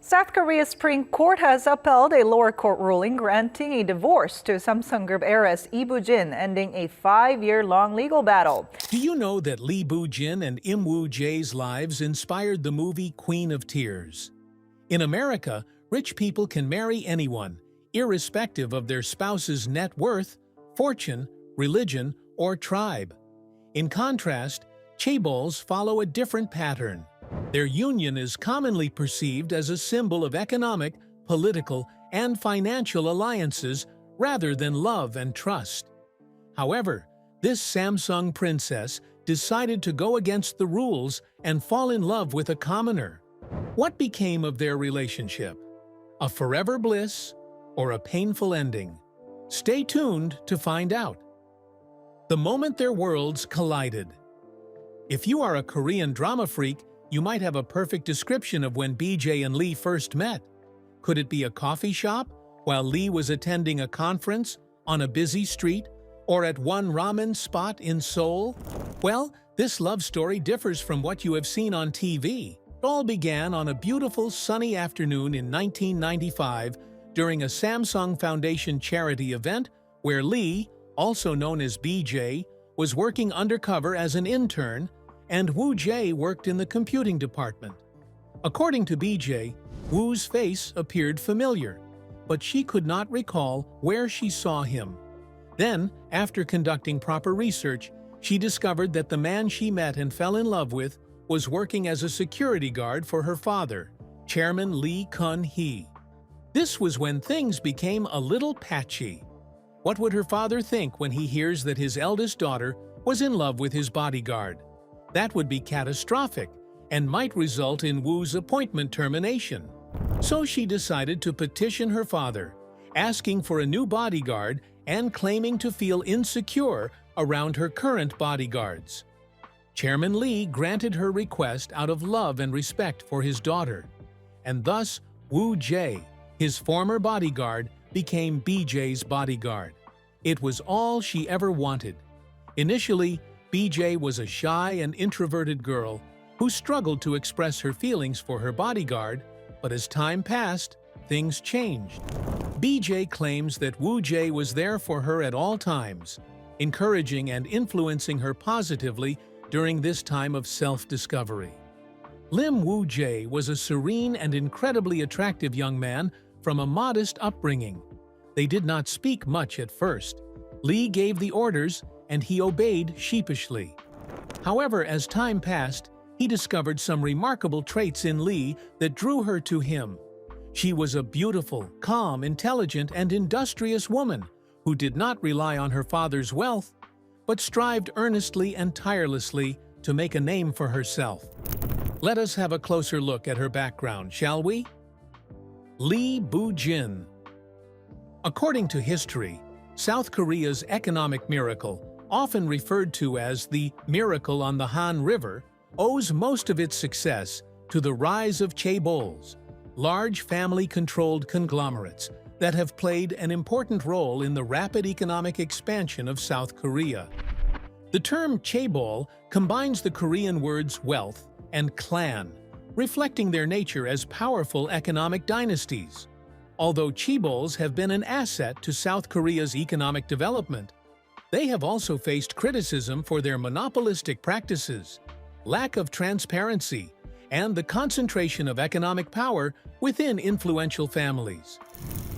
South Korea's Supreme Court has upheld a lower court ruling granting a divorce to Samsung Group heiress Lee Boo-jin, ending a 5-year-long legal battle. Do you know that Lee Boo-jin and Im Woo-jae's lives inspired the movie Queen of Tears? In America, rich people can marry anyone, irrespective of their spouse's net worth, fortune, religion, or tribe. In contrast, chaebols follow a different pattern. Their union is commonly perceived as a symbol of economic, political, and financial alliances rather than love and trust. However, this Samsung princess decided to go against the rules and fall in love with a commoner. What became of their relationship? A forever bliss or a painful ending? Stay tuned to find out. The moment their worlds collided. If you are a Korean drama freak, you might have a perfect description of when BJ and Lee first met. Could it be a coffee shop, while Lee was attending a conference, on a busy street, or at one ramen spot in Seoul? Well, this love story differs from what you have seen on TV. It all began on a beautiful sunny afternoon in 1995 during a Samsung Foundation charity event where Lee, also known as BJ, was working undercover as an intern, and Woo-jae worked in the computing department. According to BJ, Woo's face appeared familiar, but she could not recall where she saw him. Then, after conducting proper research, she discovered that the man she met and fell in love with was working as a security guard for her father, Chairman Lee Kun-hee. This was when things became a little patchy. What would her father think when he hears that his eldest daughter was in love with his bodyguard? That would be catastrophic and might result in Woo's appointment termination. So she decided to petition her father, asking for a new bodyguard and claiming to feel insecure around her current bodyguards. Chairman Lee granted her request out of love and respect for his daughter, and thus Woo-jae, his former bodyguard, became BJ's bodyguard. It was all she ever wanted. Initially, BJ was a shy and introverted girl who struggled to express her feelings for her bodyguard, but as time passed, things changed. BJ claims that Woo-jae was there for her at all times, encouraging and influencing her positively during this time of self-discovery. Lim Woo-jae was a serene and incredibly attractive young man from a modest upbringing. They did not speak much at first. Lee gave the orders, and he obeyed sheepishly. However, as time passed, he discovered some remarkable traits in Lee that drew her to him. She was a beautiful, calm, intelligent, and industrious woman who did not rely on her father's wealth, but strived earnestly and tirelessly to make a name for herself. Let us have a closer look at her background, shall we? Lee Boo-jin. According to history, South Korea's economic miracle, often referred to as the Miracle on the Han River, owes most of its success to the rise of chaebols, large family-controlled conglomerates that have played an important role in the rapid economic expansion of South Korea. The term chaebol combines the Korean words wealth and clan, reflecting their nature as powerful economic dynasties. Although chaebols have been an asset to South Korea's economic development, they have also faced criticism for their monopolistic practices, lack of transparency, and the concentration of economic power within influential families.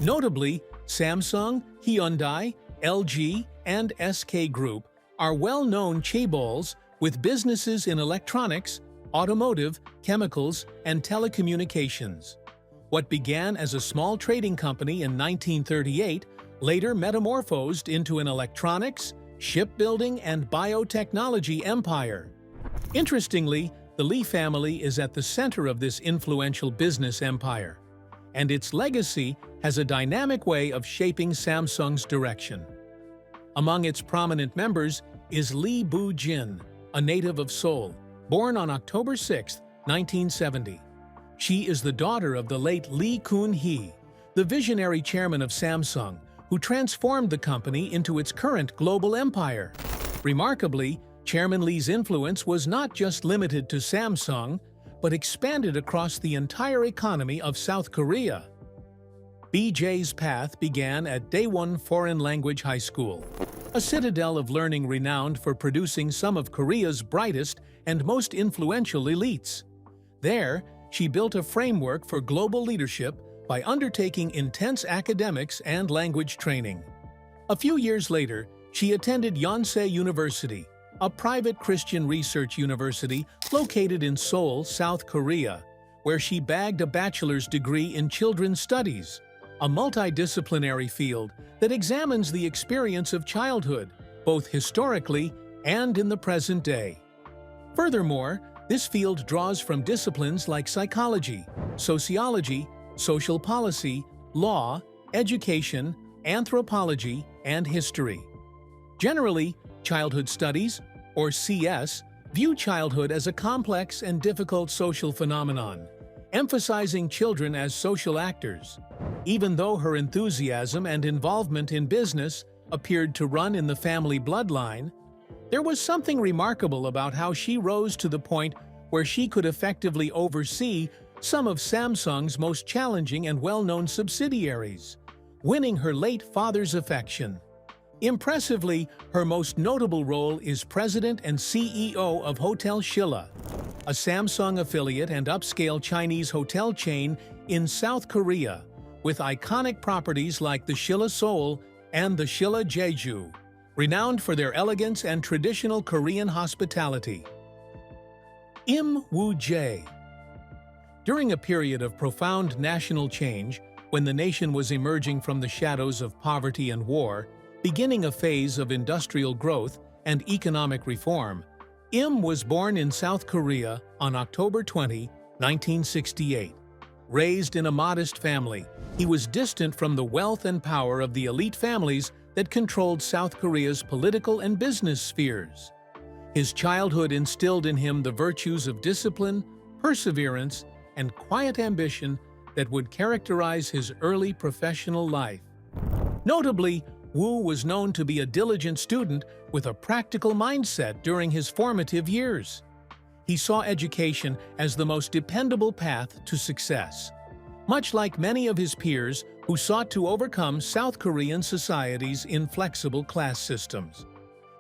Notably, Samsung, Hyundai, LG, and SK Group are well-known chaebols with businesses in electronics, automotive, chemicals, and telecommunications. What began as a small trading company in 1938 later metamorphosed into an electronics, shipbuilding, and biotechnology empire. Interestingly, the Lee family is at the center of this influential business empire, and its legacy has a dynamic way of shaping Samsung's direction. Among its prominent members is Lee Boo-jin, a native of Seoul, born on October 6, 1970. She is the daughter of the late Lee Kun-hee, the visionary chairman of Samsung, who transformed the company into its current global empire. Remarkably, Chairman Lee's influence was not just limited to Samsung. but expanded across the entire economy of South Korea. BJ's path began at Daewon Foreign Language High School, a citadel of learning renowned for producing some of Korea's brightest and most influential elites. There, she built a framework for global leadership by undertaking intense academics and language training. A few years later, she attended Yonsei University, a private Christian research university located in Seoul, South Korea, where she bagged a bachelor's degree in children's studies, a multidisciplinary field that examines the experience of childhood, both historically and in the present day. Furthermore, this field draws from disciplines like psychology, sociology, social policy, law, education, anthropology, and history. Generally, childhood studies, or CS, view childhood as a complex and difficult social phenomenon, emphasizing children as social actors. Even though her enthusiasm and involvement in business appeared to run in the family bloodline, there was something remarkable about how she rose to the point where she could effectively oversee some of Samsung's most challenging and well-known subsidiaries, winning her late father's affection. Impressively, her most notable role is president and CEO of Hotel Shilla, a Samsung affiliate and upscale Chinese hotel chain in South Korea, with iconic properties like the Shilla Seoul and the Shilla Jeju, renowned for their elegance and traditional Korean hospitality. Im Woo-jae. During a period of profound national change, when the nation was emerging from the shadows of poverty and war, beginning a phase of industrial growth and economic reform, Im was born in South Korea on October 20, 1968. Raised in a modest family, he was distant from the wealth and power of the elite families that controlled South Korea's political and business spheres. His childhood instilled in him the virtues of discipline, perseverance, and quiet ambition that would characterize his early professional life. Notably, Woo was known to be a diligent student with a practical mindset during his formative years. He saw education as the most dependable path to success, much like many of his peers who sought to overcome South Korean society's inflexible class systems.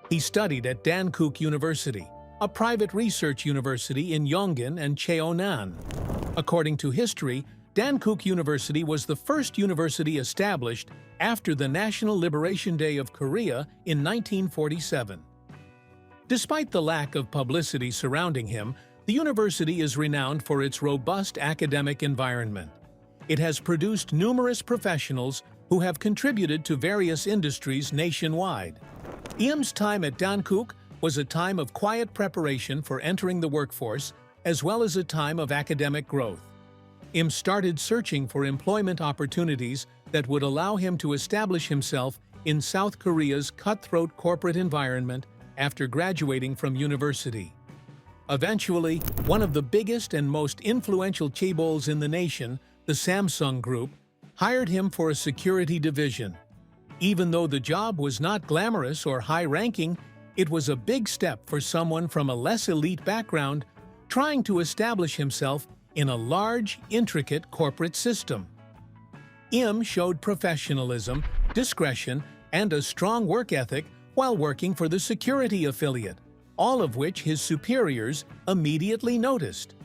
He studied at Dankook University, a private research university in Yongin and Cheonan. According to history, Dankook University was the first university established after the National Liberation Day of Korea in 1947. Despite the lack of publicity surrounding him, the university is renowned for its robust academic environment. It has produced numerous professionals who have contributed to various industries nationwide. Im's time at Dankook was a time of quiet preparation for entering the workforce, as well as a time of academic growth. Im started searching for employment opportunities that would allow him to establish himself in South Korea's cutthroat corporate environment after graduating from university. Eventually, one of the biggest and most influential chaebols in the nation, the Samsung Group, hired him for a security division. Even though the job was not glamorous or high-ranking, it was a big step for someone from a less elite background trying to establish himself in a large, intricate corporate system. Im showed professionalism, discretion, and a strong work ethic while working for the security affiliate, all of which his superiors immediately noticed.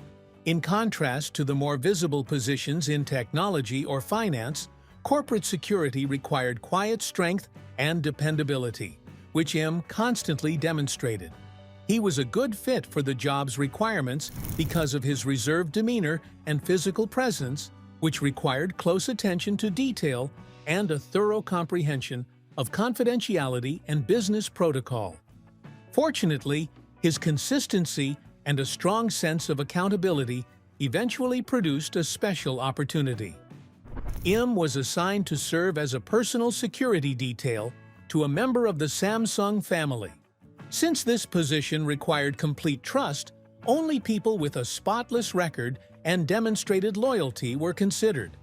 In contrast to the more visible positions in technology or finance, corporate security required quiet strength and dependability, which Im constantly demonstrated. He was a good fit for the job's requirements because of his reserved demeanor and physical presence, which required close attention to detail and a thorough comprehension of confidentiality and business protocol. Fortunately, his consistency and a strong sense of accountability eventually produced a special opportunity. Im was assigned to serve as a personal security detail to a member of the Samsung family. Since this position required complete trust, only people with a spotless record and demonstrated loyalty were considered.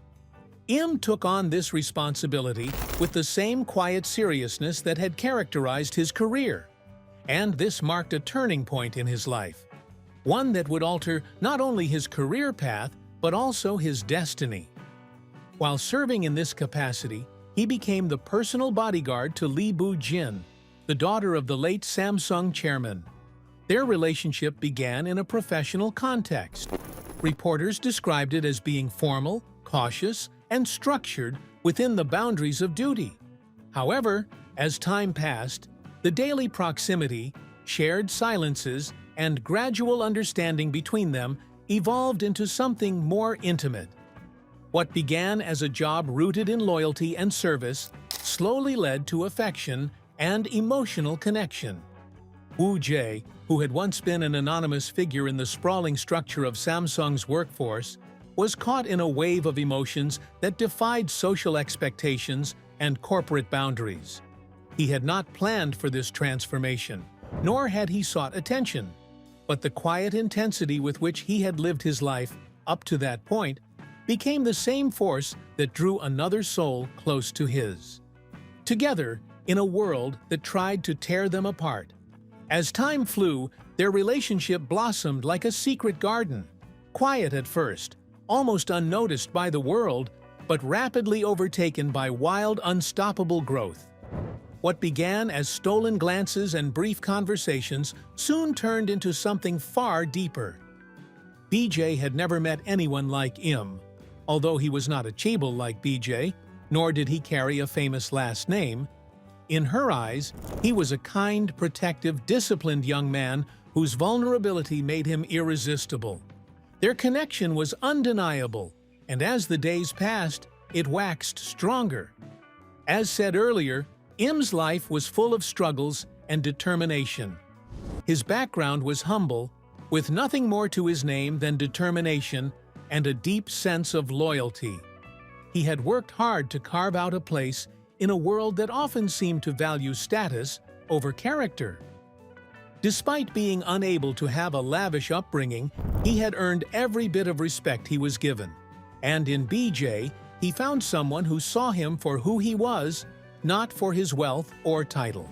Im took on this responsibility with the same quiet seriousness that had characterized his career, and this marked a turning point in his life. one that would alter not only his career path, but also his destiny. While serving in this capacity, he became the personal bodyguard to Lee Boo-jin, the daughter of the late Samsung chairman. Their relationship began in a professional context. Reporters described it as being formal, cautious, and structured within the boundaries of duty. However, as time passed, the daily proximity, shared silences, and gradual understanding between them evolved into something more intimate. What began as a job rooted in loyalty and service slowly led to affection and emotional connection. Woo Jae, who had once been an anonymous figure in the sprawling structure of Samsung's workforce, was caught in a wave of emotions that defied social expectations and corporate boundaries. He had not planned for this transformation, nor had he sought attention, but the quiet intensity with which he had lived his life up to that point became the same force that drew another soul close to his. Together, in a world that tried to tear them apart. As time flew, their relationship blossomed like a secret garden, quiet at first, almost unnoticed by the world, but rapidly overtaken by wild, unstoppable growth. What began as stolen glances and brief conversations soon turned into something far deeper. BJ had never met anyone like Im. Although he was not a chaebol like BJ, nor did he carry a famous last name, in her eyes, he was a kind, protective, disciplined young man whose vulnerability made him irresistible. Their connection was undeniable, and as the days passed, it waxed stronger. As said earlier, Im's life was full of struggles and determination. His background was humble, with nothing more to his name than determination and a deep sense of loyalty. He had worked hard to carve out a place in a world that often seemed to value status over character. Despite being unable to have a lavish upbringing, he had earned every bit of respect he was given. And in BJ, he found someone who saw him for who he was, not for his wealth or title.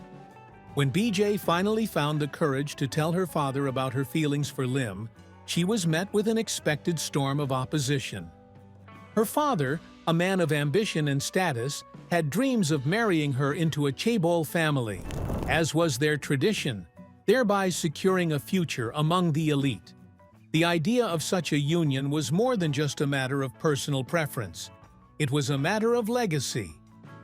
When BJ finally found the courage to tell her father about her feelings for Lim, she was met with an expected storm of opposition. Her father, a man of ambition and status, had dreams of marrying her into a chaebol family, as was their tradition, thereby securing a future among the elite. The idea of such a union was more than just a matter of personal preference. It was a matter of legacy.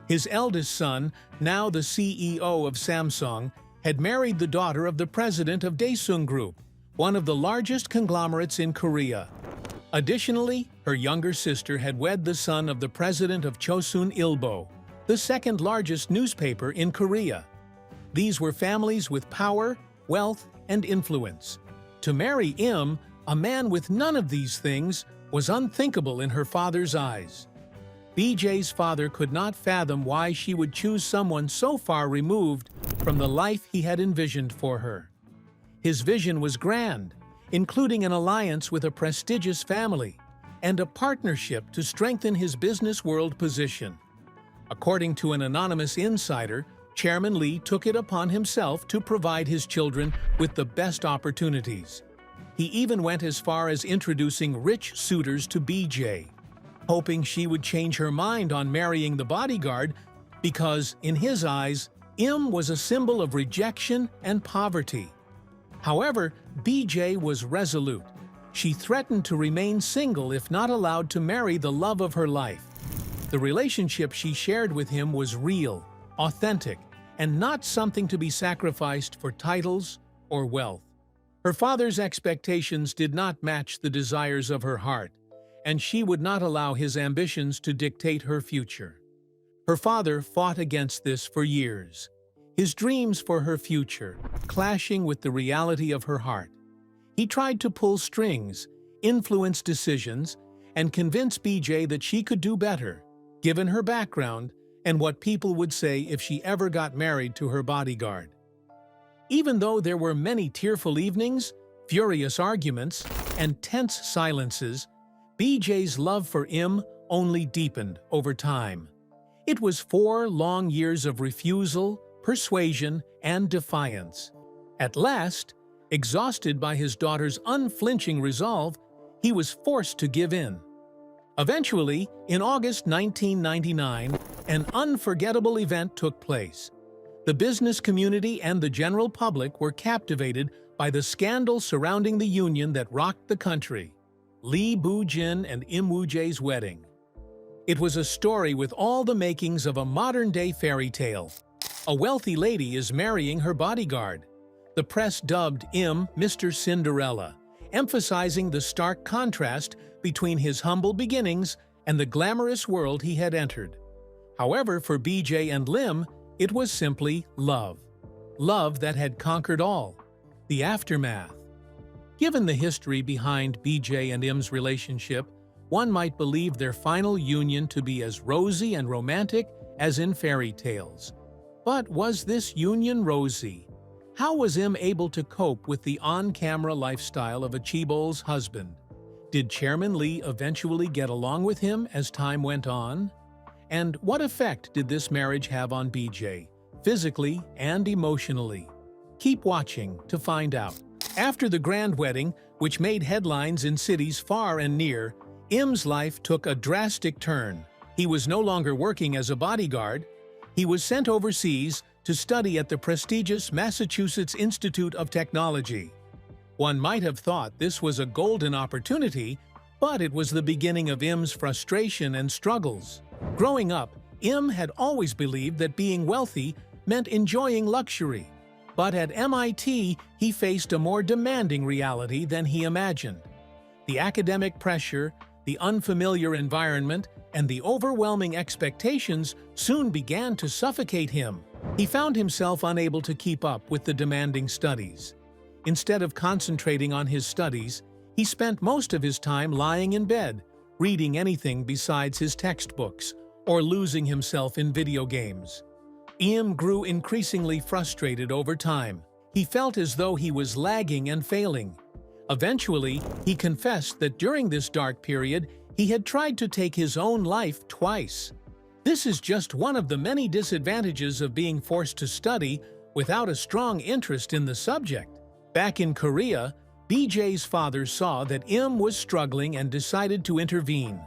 His eldest son, now the CEO of Samsung, had married the daughter of the president of Daesung Group, one of the largest conglomerates in Korea. Additionally, her younger sister had wed the son of the president of Chosun Ilbo, the second largest newspaper in Korea. These were families with power, wealth, and influence. To marry Im, a man with none of these things, was unthinkable in her father's eyes. BJ's father could not fathom why she would choose someone so far removed from the life he had envisioned for her. His vision was grand, including an alliance with a prestigious family and a partnership to strengthen his business world position. According to an anonymous insider, Chairman Lee took it upon himself to provide his children with the best opportunities. He even went as far as introducing rich suitors to BJ, hoping she would change her mind on marrying the bodyguard because, in his eyes, Im was a symbol of rejection and poverty. However, BJ was resolute. She threatened to remain single if not allowed to marry the love of her life. The relationship she shared with him was real, authentic, and not something to be sacrificed for titles or wealth. Her father's expectations did not match the desires of her heart, and she would not allow his ambitions to dictate her future. Her father fought against this for years, his dreams for her future clashing with the reality of her heart. He tried to pull strings, influence decisions, and convince BJ that she could do better, given her background and what people would say if she ever got married to her bodyguard. Even though there were many tearful evenings, furious arguments, and tense silences, BJ's love for Im only deepened over time. It was 4 long years of refusal, persuasion, and defiance. At last, Exhausted by his daughter's unflinching resolve, he was forced to give in. Eventually, in August 1999, an unforgettable event took place. The business community and the general public were captivated by the scandal surrounding the union that rocked the country: Lee Boo-jin and Im Woo-jae's wedding. It was a story with all the makings of a modern-day fairy tale. A wealthy lady is marrying her bodyguard. The press dubbed Im Mr. Cinderella, emphasizing the stark contrast between his humble beginnings and the glamorous world he had entered. However, for BJ and Lim, it was simply love. Love that had conquered all. The aftermath. Given the history behind BJ and Im's relationship, one might believe their final union to be as rosy and romantic as in fairy tales. But was this union rosy? How was Im able to cope with the on-camera lifestyle of a chaebol's husband? Did Chairman Lee eventually get along with him as time went on? And what effect did this marriage have on BJ, physically and emotionally? Keep watching to find out. After the grand wedding, which made headlines in cities far and near, Im's life took a drastic turn. He was no longer working as a bodyguard. He was sent overseas to study at the prestigious Massachusetts Institute of Technology. One might have thought this was a golden opportunity, but it was the beginning of Im's frustration and struggles. Growing up, Im had always believed that being wealthy meant enjoying luxury. But at MIT, he faced a more demanding reality than he imagined. The academic pressure, the unfamiliar environment, and the overwhelming expectations soon began to suffocate him. He found himself unable to keep up with the demanding studies. Instead of concentrating on his studies, he spent most of his time lying in bed, reading anything besides his textbooks, or losing himself in video games. Im grew increasingly frustrated over time. He felt as though he was lagging and failing. Eventually, he confessed that during this dark period, he had tried to take his own life twice. This is just one of the many disadvantages of being forced to study without a strong interest in the subject. Back in Korea, BJ's father saw that Im was struggling and decided to intervene.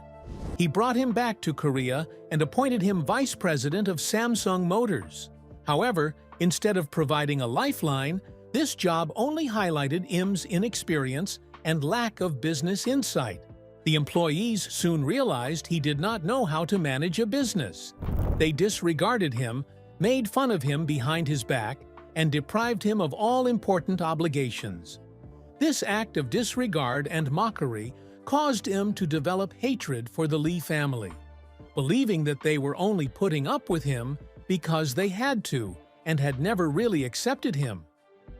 He brought him back to Korea and appointed him vice president of Samsung Motors. However, instead of providing a lifeline, this job only highlighted Im's inexperience and lack of business insight. The employees soon realized he did not know how to manage a business. They disregarded him, made fun of him behind his back, and deprived him of all important obligations. This act of disregard and mockery caused Im to develop hatred for the Lee family, believing that they were only putting up with him because they had to and had never really accepted him.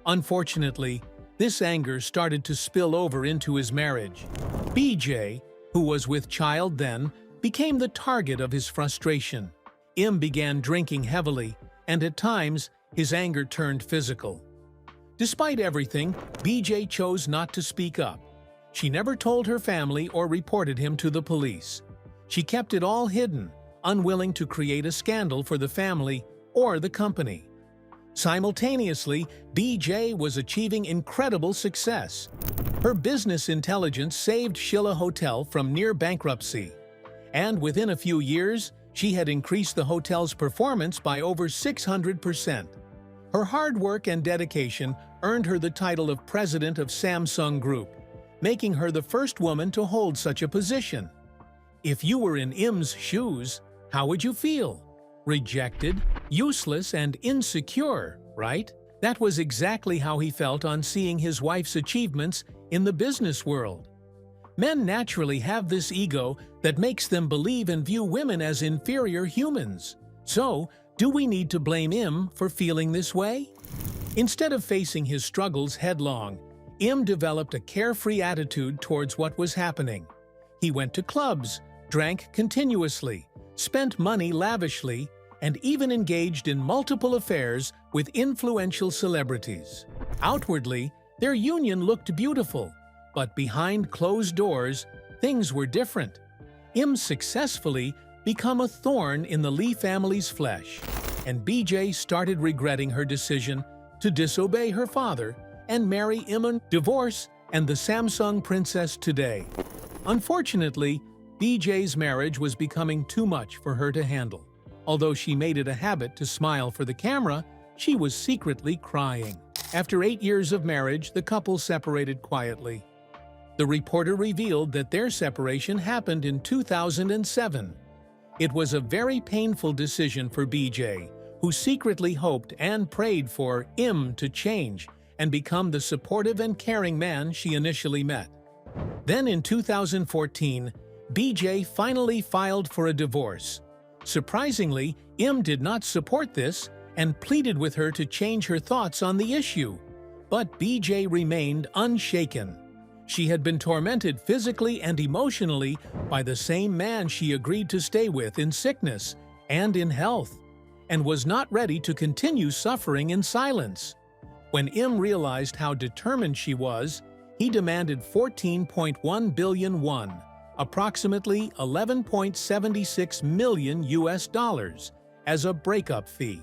Unfortunately, this anger started to spill over into his marriage. BJ, who was with child then, became the target of his frustration. Im began drinking heavily, and at times, his anger turned physical. Despite everything, BJ chose not to speak up. She never told her family or reported him to the police. She kept it all hidden, unwilling to create a scandal for the family or the company. Simultaneously, BJ was achieving incredible success. Her business intelligence saved Shilla Hotel from near bankruptcy. And within a few years, she had increased the hotel's performance by over 600%. Her hard work and dedication earned her the title of president of Samsung Group, making her the first woman to hold such a position. If you were in Im's shoes, how would you feel? Rejected, useless, and insecure, right? That was exactly how he felt on seeing his wife's achievements in the business world. Men naturally have this ego that makes them believe and view women as inferior humans. So, do we need to blame Im for feeling this way? Instead of facing his struggles headlong, Im developed a carefree attitude towards what was happening. He went to clubs, drank continuously, spent money lavishly, and even engaged in multiple affairs with influential celebrities. Outwardly, their union looked beautiful, but behind closed doors, things were different. Im successfully became a thorn in the Lee family's flesh, and BJ started regretting her decision to disobey her father and marry Im divorce and the Samsung princess today. Unfortunately, BJ's marriage was becoming too much for her to handle. Although she made it a habit to smile for the camera, she was secretly crying. After 8 years of marriage, the couple separated quietly. The reporter revealed that their separation happened in 2007. It was a very painful decision for BJ, who secretly hoped and prayed for Im to change and become the supportive and caring man she initially met. Then in 2014, BJ finally filed for a divorce. Surprisingly, Im did not support this and pleaded with her to change her thoughts on the issue. But BJ remained unshaken. She had been tormented physically and emotionally by the same man she agreed to stay with in sickness and in health, and was not ready to continue suffering in silence. When Im realized how determined she was, he demanded 14.1 billion won, approximately 11.76 million US dollars, as a breakup fee.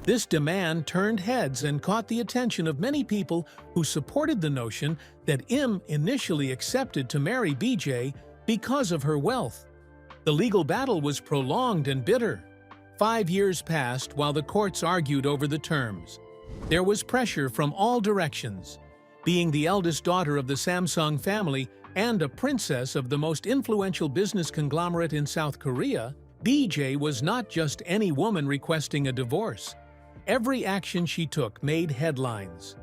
This demand turned heads and caught the attention of many people who supported the notion that Im initially accepted to marry BJ because of her wealth. The legal battle was prolonged and bitter. 5 years passed while the courts argued over the terms. There was pressure from all directions. Being the eldest daughter of the Samsung family and a princess of the most influential business conglomerate in South Korea, BJ was not just any woman requesting a divorce. Every action she took made headlines.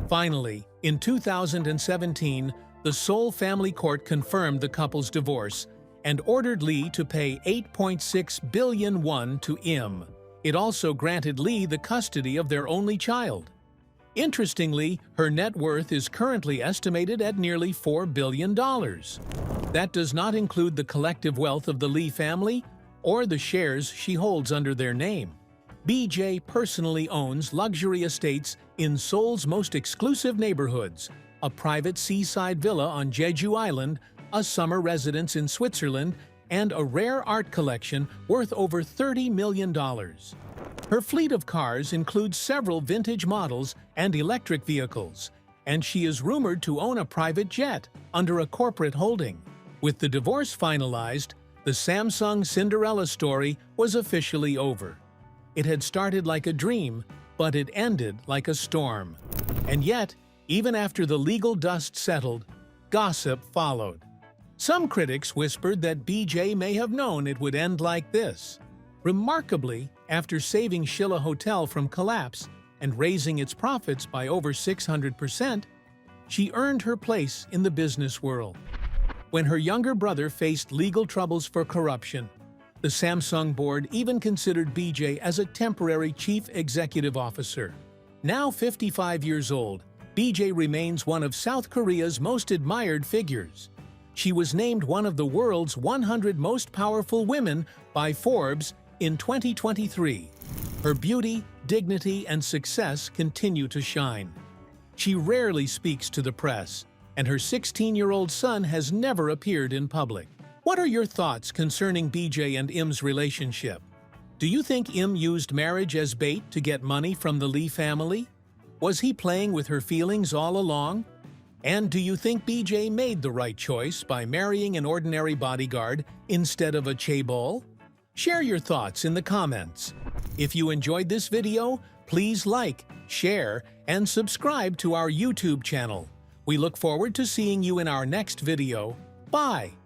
Finally, in 2017, the Seoul Family Court confirmed the couple's divorce and ordered Lee to pay 8.6 billion won to Im. It also granted Lee the custody of their only child. Interestingly, her net worth is currently estimated at nearly $4 billion. That does not include the collective wealth of the Lee family or the shares she holds under their name. BJ personally owns luxury estates in Seoul's most exclusive neighborhoods, a private seaside villa on Jeju Island, a summer residence in Switzerland, and a rare art collection worth over $30 million. Her fleet of cars includes several vintage models and electric vehicles, and she is rumored to own a private jet under a corporate holding. With the divorce finalized, the Samsung Cinderella story was officially over. It had started like a dream, but it ended like a storm. And yet, even after the legal dust settled, gossip followed. Some critics whispered that BJ may have known it would end like this. Remarkably, after saving Shilla Hotel from collapse and raising its profits by over 600%, she earned her place in the business world. When her younger brother faced legal troubles for corruption, the Samsung board even considered BJ as a temporary chief executive officer. Now 55 years old, BJ remains one of South Korea's most admired figures. She was named one of the world's 100 most powerful women by Forbes in 2023. Her beauty, dignity, and success continue to shine. She rarely speaks to the press, and her 16-year-old son has never appeared in public. What are your thoughts concerning BJ and Im's relationship? Do you think Im used marriage as bait to get money from the Lee family? Was he playing with her feelings all along? And do you think BJ made the right choice by marrying an ordinary bodyguard instead of a chaebol? Share your thoughts in the comments. If you enjoyed this video, please like, share, and subscribe to our YouTube channel. We look forward to seeing you in our next video. Bye!